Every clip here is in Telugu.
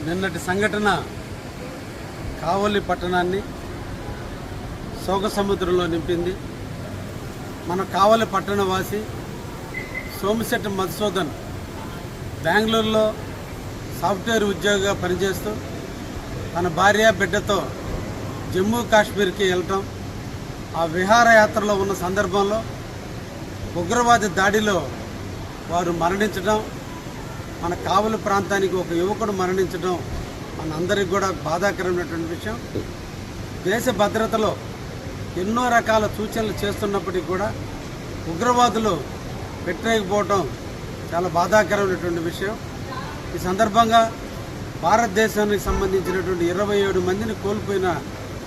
నిన్నటి సంఘటన కావలి పట్టణాన్ని శోక సముద్రంలో నింపింది. మన కావలి పట్టణవాసి సోమిశెట్టి మధుసూదన్ బెంగళూరులో సాఫ్ట్వేర్ ఉద్యోగిగా పనిచేస్తూ తన భార్య బిడ్డతో జమ్మూ కాశ్మీర్కి వెళ్ళటం, ఆ విహారయాత్రలో ఉన్న సందర్భంలో ఉగ్రవాద దాడిలో వారు మరణించడం, మన కావలి ప్రాంతానికి ఒక యువకుడు మరణించడం మనందరికీ కూడా బాధాకరమైనటువంటి విషయం. దేశ భద్రతలో ఎన్నో రకాల సూచనలు చేస్తున్నప్పటికీ కూడా ఉగ్రవాదులు పెట్టలేకపోవడం చాలా బాధాకరమైనటువంటి విషయం. ఈ సందర్భంగా భారతదేశానికి సంబంధించినటువంటి 27 మందిని కోల్పోయిన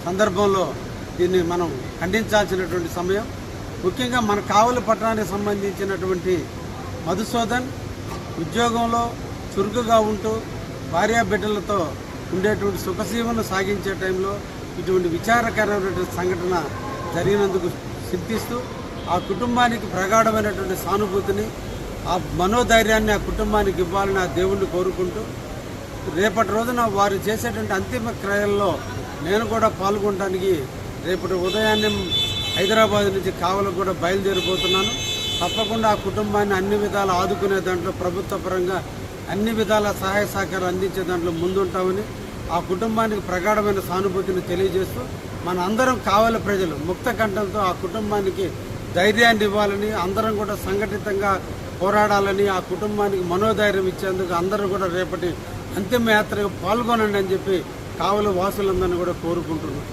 సందర్భంలో దీన్ని మనం ఖండించాల్సినటువంటి సమయం. ముఖ్యంగా మన కావలి పట్టణానికి సంబంధించినటువంటి మధుసూదన్ ఉద్యోగంలో చురుకుగా ఉంటూ భార్యా బిడ్డలతో ఉండేటువంటి సుఖసీమను సాగించే టైంలో ఇటువంటి విచారకరమైనటువంటి సంఘటన జరిగినందుకు చింతిస్తూ ఆ కుటుంబానికి ప్రగాఢమైనటువంటి సానుభూతిని, ఆ మనోధైర్యాన్ని ఆ కుటుంబానికి ఇవ్వాలని ఆ దేవుణ్ణి కోరుకుంటూ రేపటి రోజున వారు చేసేటువంటి అంతిమ క్రియల్లో నేను కూడా పాల్గొనడానికి రేపటి ఉదయాన్నే హైదరాబాద్ నుంచి కావలికి కూడా బయలుదేరిపోతున్నాను. తప్పకుండా ఆ కుటుంబాన్ని అన్ని విధాలు ఆదుకునే దాంట్లో ప్రభుత్వ పరంగా అన్ని విధాల సహాయ సహకారం అందించే దాంట్లో ముందుంటామని ఆ కుటుంబానికి ప్రగాఢమైన సానుభూతిని తెలియజేస్తూ మన అందరం కావలి ప్రజలు ముక్త కంఠంతో ఆ కుటుంబానికి ధైర్యాన్ని ఇవ్వాలని, అందరం కూడా సంఘటితంగా పోరాడాలని, ఆ కుటుంబానికి మనోధైర్యం ఇచ్చేందుకు అందరూ కూడా రేపటి అంతిమ యాత్రకు పాల్గొనండి అని చెప్పి కావలి వాసులందరినీ కూడా కోరుకుంటున్నాం.